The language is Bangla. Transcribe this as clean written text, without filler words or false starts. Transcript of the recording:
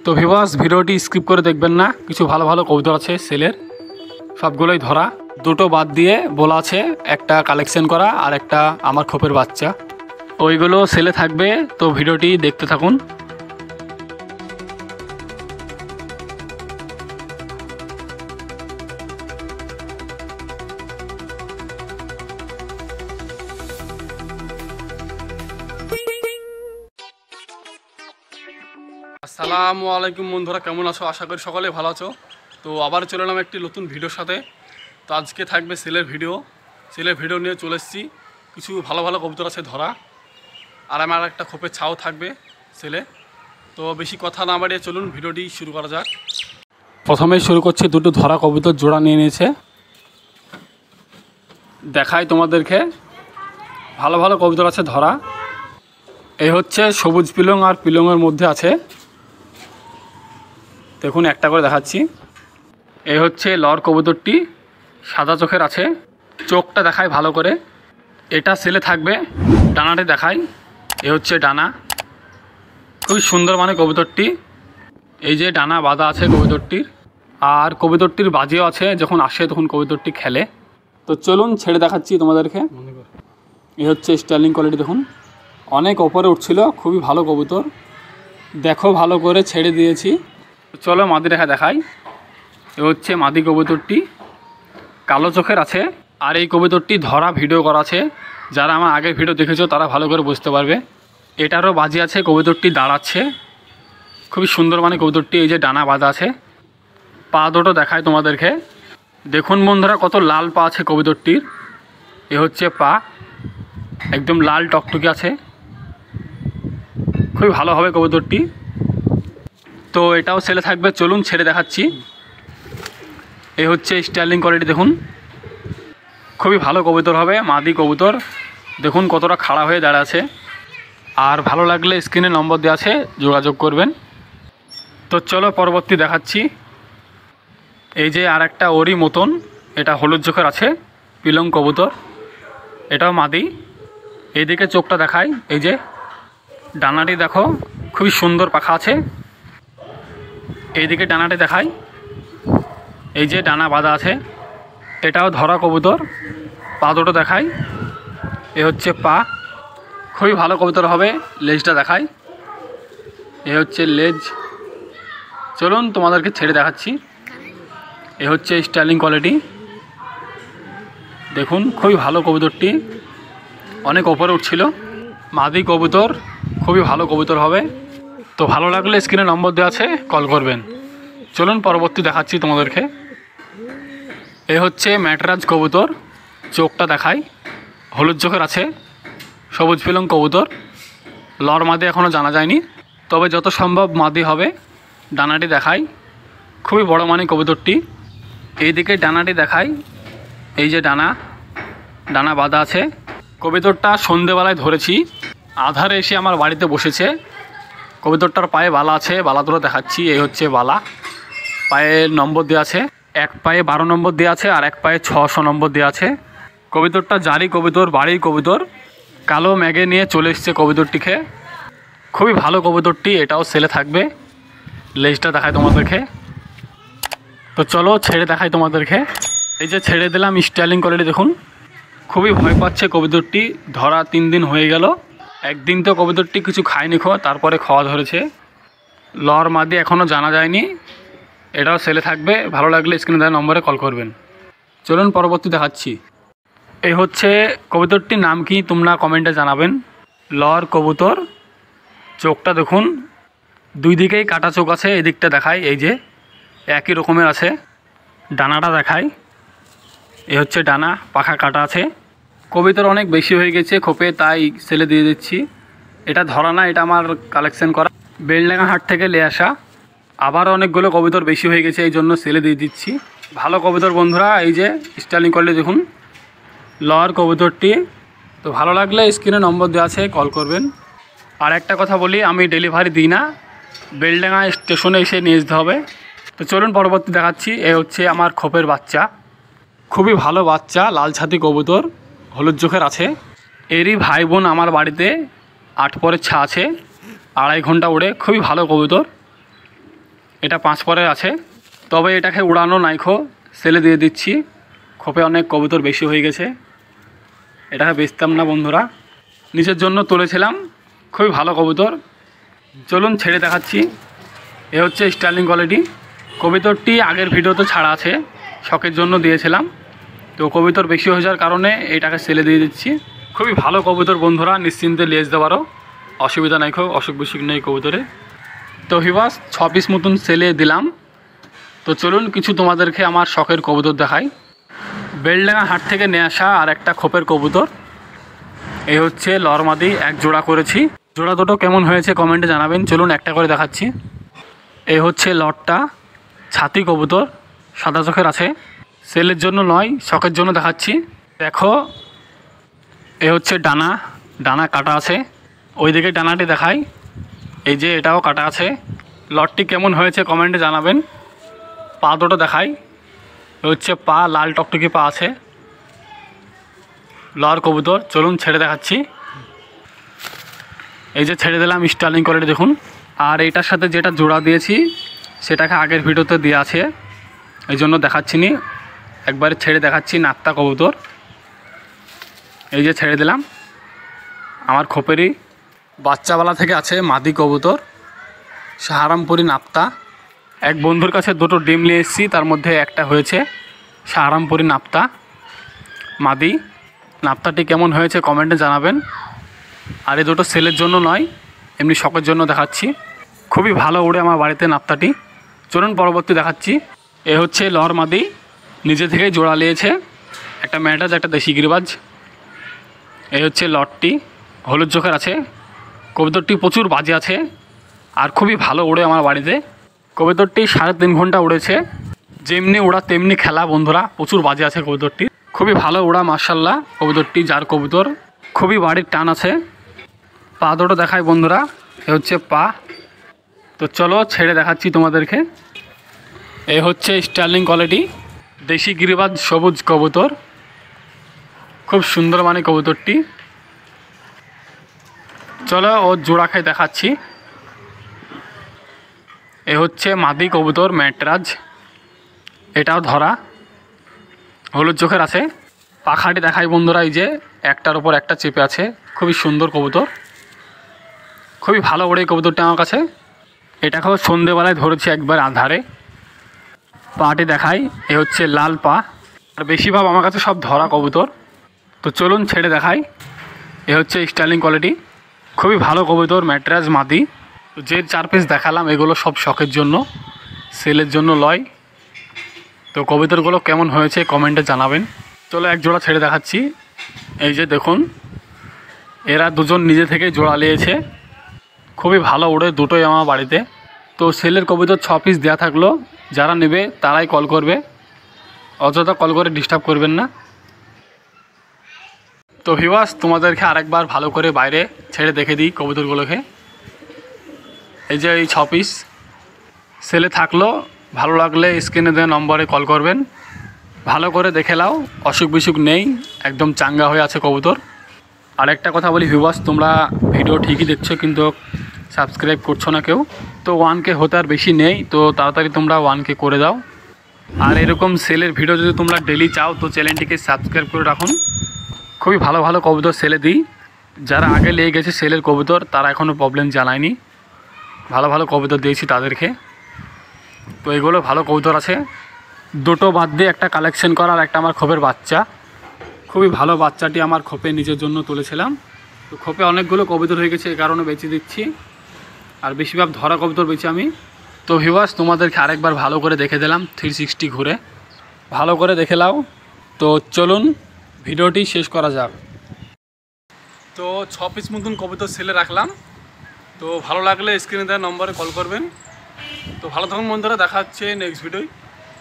তো ভিউয়ার্স ভিডিওটি স্কিপ করে দেখবেন না, কিছু ভালো ভালো কবুতর আছে সেলের, সবগুলোই ধরা। দুটো বাদ দিয়ে বলা আছে একটা কালেকশন করা আর একটা আমার খোপের বাচ্চা, ওইগুলো সেলে থাকবে। তো ভিডিওটি দেখতে থাকুন। আসসালামু আলাইকুম বন্ধুরা, কেমন আছো? আশা করি সকলে ভালো আছো। তো আবার চলে এলাম একটি নতুন ভিডিওর সাথে। তো আজকে থাকবে সেলের ভিডিও নিয়ে চলে এসেছি। কিছু ভালো ভালো কবুতর আছে ধরা, আর আমার একটা খোপের ছাও থাকবে সেলে। তো বেশি কথা না বাড়িয়ে চলুন ভিডিওটি শুরু করা যাক। প্রথমেই শুরু করছি, দুটো ধরা কবুতর জোড়া নিয়ে নিয়েছে। দেখাই তোমাদেরকে, ভালো ভালো কবুতর আছে ধরা। এই হচ্ছে সবুজ পিলং, আর পিলংয়ের মধ্যে আছে, দেখুন একটা করে দেখাচ্ছি। এই হচ্ছে লর কবুতরটি, সাদা চোখের আছে, চোখটা দেখায় ভালো করে। এটা সেলে থাকবে। ডানাটি দেখাই, এ হচ্ছে ডানা, খুবই সুন্দর মানে কবুতরটি। এই যে ডানা বাঁধা আছে কবুতরটির, আর কবুতরটির বাজিও আছে, যখন আসে তখন কবুতরটি খেলে। তো চলুন ছেড়ে দেখাচ্ছি তোমাদেরকে। এই হচ্ছে স্টাইলিং কোয়ালিটি, দেখুন অনেক ওপরে উঠছিল, খুবই ভালো কবুতর। দেখো ভালো করে ছেড়ে দিয়েছি। চলো মাদি রেখা দেখাই। এ হচ্ছে মাদি কবুতরটি, কালো চোখের আছে। আর এই কবুতরটি ধরা ভিডিও করা আছে, যারা আমার আগের ভিডিও দেখেছো তারা ভালো করে বুঝতে পারবে। এটারও বাজি আছে, কবুতরটি দাঁড়াচ্ছে, খুবই সুন্দর মানে কবুতরটি। এই যে ডানা বাঁধা আছে, পা দুটো দেখায় তোমাদেরকে। দেখুন বন্ধুরা কত লাল পা আছে কবুতরটির। এ হচ্ছে পা, একদম লাল টকটকে আছে, খুবই ভালো হবে কবুতরটি। তো এটাও সেলে থাকবে, চলুন ছেড়ে দেখাচ্ছি। এই হচ্ছে স্টাইলিং কোয়ালিটি, দেখুন খুবই ভালো কবুতর হবে, মাদি কবুতর। দেখুন কতটা খাড়া হয়ে দাঁড়া আছে। আর ভালো লাগলে স্ক্রিনে নম্বর দেওয়া আছে, যোগাযোগ করবেন। তো চলো পরবর্তী দেখাচ্ছি। এই যে আর একটা ওরই মতন, এটা হলুদ চোখের আছে, পিলং কবুতর, এটাও মাদি। এইদিকে চোখটা দেখাই, এই যে ডানাটি দেখো, খুবই সুন্দর পাখা আছে। এইদিকে ডানাটি দেখাই, এই যে ডানা বাঁধা আছে, এটাও ধরা কবুতর। পা দুটো দেখাই, এ হচ্ছে পা, খুবই ভালো কবুতর হবে। লেজটা দেখাই, এ হচ্ছে লেজ। চলুন তোমাদেরকে ছেড়ে দেখাচ্ছি। এ হচ্ছে স্টাইলিং কোয়ালিটি, দেখুন খুবই ভালো কবুতরটি, অনেক ওপরে উঠছিল, মাদি কবুতর, খুবই ভালো কবুতর হবে। তো ভালো লাগলে স্ক্রিনে নম্বর দেওয়া আছে, কল করবেন। চলুন পরবর্তী দেখাচ্ছি তোমাদেরকে। এ হচ্ছে ম্যাটরাজ কবুতর, চোখটা দেখাই, হলুদ চোখের আছে, সবুজ পিলং কবুতর। লর মাদি এখনও জানা যায়নি, তবে যত সম্ভব মাদি হবে। ডানাটি দেখাই, খুবই বড় মানে কবুতরটি। এইদিকে ডানাটি দেখাই, এই যে ডানা বাঁধা আছে। কবুতরটা সন্ধেবেলায় ধরেছি, আধারে এসে আমার বাড়িতে বসেছে। কবুতরটার পায়ে বালা আছে, বালা দুটো দেখাচ্ছি। এই হচ্ছে বালা, পায়ে নম্বর দেওয়া আছে, এক পায়ে 12 নম্বর দেওয়া আছে, আর এক পায়ে 600 নম্বর দেওয়া আছে। কবুতরটা জারি কবুতর, বাড়ির কবুতর, কালো ম্যাগে নিয়ে চলে এসছে কবুতরটিকে। খুবই ভালো কবুতরটি, এটাও সেলে থাকবে। লেজটা দেখায় তোমাদেরকে। তো চলো ছেড়ে দেখাই তোমাদেরকে। এই যে ছেড়ে দিলাম, স্টাইলিং কোয়ালিটি দেখুন, খুবই ভয় পাচ্ছে কবুতরটি। ধরা 3 দিন হয়ে গেল, একদিন তো কবুতরটি কিছু খায়নি, তারপরে খাওয়া ধরেছে। লর মাদি এখনও জানা যায়নি, এটাও সেলে থাকবে। ভালো লাগলে স্ক্রিনে দেওয়া নম্বরে কল করবেন। চলুন পরবর্তী দেখাচ্ছি। এই হচ্ছে কবুতরটির নাম কি তোমরা কমেন্টে জানাবেন। লর কবুতর, চোখটা দেখুন, দুই দিকেই কাটা চোখ আছে। এদিকটা দেখাই, এই যে একই রকমের আছে। ডানাটা দেখাই, এ হচ্ছে ডানা, পাখা কাটা আছে। কবুতর অনেক বেশি হয়ে গেছে খোপে, তাই সেলে দিয়ে দিচ্ছি। এটা ধরা না, এটা আমার কালেকশন করা, বেলডাঙ্গা হাট থেকে নিয়ে আসা। আবার অনেকগুলো কবুতর বেশি হয়ে গেছে, এই জন্য সেলে দিয়ে দিচ্ছি। ভালো কবুতর বন্ধুরা, এই যে স্টাইলিং করলে দেখুন লর কবুতরটি। তো ভালো লাগলে স্ক্রিনে নম্বর দেওয়া আছে, কল করবেন। আর একটা কথা বলি, আমি ডেলিভারি দিই না, বেলডাঙ্গা স্টেশনে এসে নিয়ে যেতে হবে। তো চলুন পরবর্তী দেখাচ্ছি। এ হচ্ছে আমার খোপের বাচ্চা, খুবই ভালো বাচ্চা, লাল ছাতি কবুতর, হলুদ চোখের আছে। এরই ভাই বোন আমার বাড়িতে 8 পরের ছা আছে, 2.5 ঘন্টা ওড়ে, খুবই ভালো কবুতর। এটা 5 পরে আছে, তবে এটাকে উড়ানো নাইখো, সেলে দিয়ে দিচ্ছি। খোপে অনেক কবুতর বেশি হয়ে গেছে, এটাকে বেচতাম না বন্ধুরা, নিজের জন্য তুলেছিলাম। খুবই ভালো কবুতর, চলুন ছেড়ে দেখাচ্ছি। এ হচ্ছে স্টার্লিং কোয়ালিটি। কবুতরটি আগের ভিডিওতে ছাড়া আছে, শখের জন্য দিয়েছিলাম। তো কবুতর বেশি হয়ে যাওয়ার কারণে এটাকে সেলে দিয়ে দিচ্ছি। খুবই ভালো কবুতর বন্ধুরা, নিশ্চিন্তে লেজ দিতে পারো, অসুবিধা নাই, খুব অসুখ বিসুখ নেই কবুতরে। তো ভিউয়ার্স 6 পিস মতন সেলে দিলাম। তো চলুন কিছু তোমাদেরকে আমার শখের কবুতর দেখাই। বেলডাঙ্গা হাট থেকে নিয়ে আসা আর একটা খোপের কবুতর। এই হচ্ছে লরমাদি, এক জোড়া করেছি। জোড়া দুটো কেমন হয়েছে কমেন্টে জানাবেন। চলুন একটা করে দেখাচ্ছি। এই হচ্ছে লটটা, ছাতি কবুতর, সাদা চোখের আছে। সেলের জন্য নয়, শখের জন্য দেখাচ্ছি। দেখো, এ হচ্ছে ডানা, ডানা কাটা আছে। ওইদিকে ডানাটি দেখাই, এই যে এটাও কাটা আছে। লটটি কেমন হয়েছে কমেন্টে জানাবেন। পা দুটো দেখাই, হচ্ছে পা লাল টকটকি পা আছে। লর কবুতর, চলুন ছেড়ে দেখাচ্ছি। এই যে ছেড়ে দিলাম স্টার্লিং কোয়ালিটি দেখুন। আর এইটার সাথে যেটা জোড়া দিয়েছি সেটাকে আগের ভিডিওতে দেওয়া আছে, এই জন্য দেখাচ্ছি নি, একবারে ছেড়ে দেখাচ্ছি। নাপ্তা কবুতর, এই যে ছেড়ে দিলাম। আমার খোপেরই বাচ্চাবেলা থেকে আছে মাদি কবুতর, সাহারামপুরি নাপ্তা। এক বন্ধুর কাছে দুটো ডিম নিয়ে এসেছি, তার মধ্যে একটা হয়েছে সাহারামপুরি নাপ্তা মাদি। নাপ্তাটি কেমন হয়েছে কমেন্টে জানাবেন। আর এই দুটো সেলের জন্য নয়, এমনি শখের জন্য দেখাচ্ছি। খুবই ভালো উড়ে আমার বাড়িতে নাপ্তাটি। চলুন পরবর্তী দেখাচ্ছি। এ হচ্ছে লর মাদি, নিজে থেকেই জোড়া নিয়েছে, একটা ম্যাটাজ একটা দেশি গিরিবাজ। এই হচ্ছে লটটি, হলুদ চোখের আছে। কবুতরটি প্রচুর বাজে আছে আর খুবই ভালো উড়ে আমার বাড়িতে। কবুতরটি 3.5 ঘন্টা উড়েছে, যেমনি উড়া তেমনি খেলা বন্ধুরা, প্রচুর বাজে আছে কবুতরটি। খুবই ভালো উড়া মাশাল্লাহ কবুতরটি, যার কবুতর খুবই বাড়ির টান আছে। পা দুটো দেখায় বন্ধুরা, এ হচ্ছে পা। তো চলো ছেড়ে দেখাচ্ছি তোমাদেরকে। এ হচ্ছে স্টার্লিং কোয়ালিটি, দেশি গিরিবাজ সবুজ কবুতর, খুব সুন্দর মানে কবুতরটি। চলো ওর জোড়া খাই দেখাচ্ছি। এ হচ্ছে মাদি কবুতর ম্যাটরাজ, এটাও ধরা, হলুদ চোখের আছে। পাখাটি দেখাই বন্ধুরা, এই যে একটার ওপর একটা চেপে আছে, খুবই সুন্দর কবুতর, খুবই ভালো ওড়ে কবুতরটি আমার কাছে। এটাকেও সন্ধেবেলায় ধরেছি একবার আধারে। পাটি দেখাই, এ হচ্ছে লাল পা। আর বেশিরভাগ আমার কাছে সব ধরা কবুতর। তো চলুন ছেড়ে দেখাই। এ হচ্ছে স্টাইলিং কোয়ালিটি, খুবই ভালো কবুতর ম্যাটরাজ মাদি। তো যে 4 পিস দেখালাম এগুলো সব শখের জন্য, সেলের জন্য লয়। তো কবুতরগুলো কেমন হয়েছে কমেন্টে জানাবেন। চলো এক জোড়া ছেড়ে দেখাচ্ছি। এই যে দেখুন, এরা দুজন নিজে থেকে জোড়া নিয়েছে, খুবই ভালো উড়ে দুটোই আমার বাড়িতে। তো সেলের কবুতর 6 পিস দেওয়া থাকলো, যারা নেবে তারাই কল করবে, অযথা কল করে ডিস্টার্ব করবেন না। তো ভিউয়ার্স তোমাদেরকে আরেকবার ভালো করে বাইরে ছেড়ে দেখে দিই কবুতরগুলোকে। এই যে এই 6 পিস সেলে থাকলো, ভালো লাগলে স্ক্রিনে দেওয়া নম্বরে কল করবেন। ভালো করে দেখে নাও, অসুখ বিসুখ নেই, একদম চাঙ্গা হয়ে আছে কবুতর। আর একটা কথা বলি ভিউয়ার্স, তোমরা ভিডিও ঠিকই দেখছো কিন্তু সাবস্ক্রাইব করছো না কেউ। তো 1K হতে আর বেশি নেই, তো তাড়াতাড়ি তোমরা 1K করে দাও। আর এরকম সেলের ভিডিও যদি তোমরা ডেলি চাও তো চ্যানেলটিকে সাবস্ক্রাইব করে রাখুন। খুবই ভালো ভালো কবুতর সেলে দিই, যারা আগে লেগে গেছে সেলের কবুতর তারা এখনও প্রবলেম জানায়নি, ভালো ভালো কবুতর দিয়েছি তাদেরকে। তো এগুলো ভালো কবুতর আছে। দুটো বাদ দিয়ে একটা কালেকশন করা, আর একটা আমার খোপের বাচ্চা, খুবই ভালো বাচ্চাটি আমার খোপে নিজের জন্য তুলেছিলাম। তো খোপে অনেকগুলো কবুতর হয়ে গেছে, এই কারণে বেঁচে দিচ্ছি, আর বেশিরভাগ ধরা কবুতর বেঁচে আমি। তো ভিউয়ার্স তোমাদেরকে আরেকবার ভালো করে দেখে দিলাম 360 ঘুরে, ভালো করে দেখে নাও। তো চলুন ভিডিওটি শেষ করা যাক। তো 6 পিস মতন কবুতর সেলে রাখলাম। তো ভালো লাগলে স্ক্রিনে দেওয়া নম্বরে কল করবেন। তো ভালো থাকুন বন্ধুরা, দেখা হচ্ছে নেক্সট ভিডিওয়।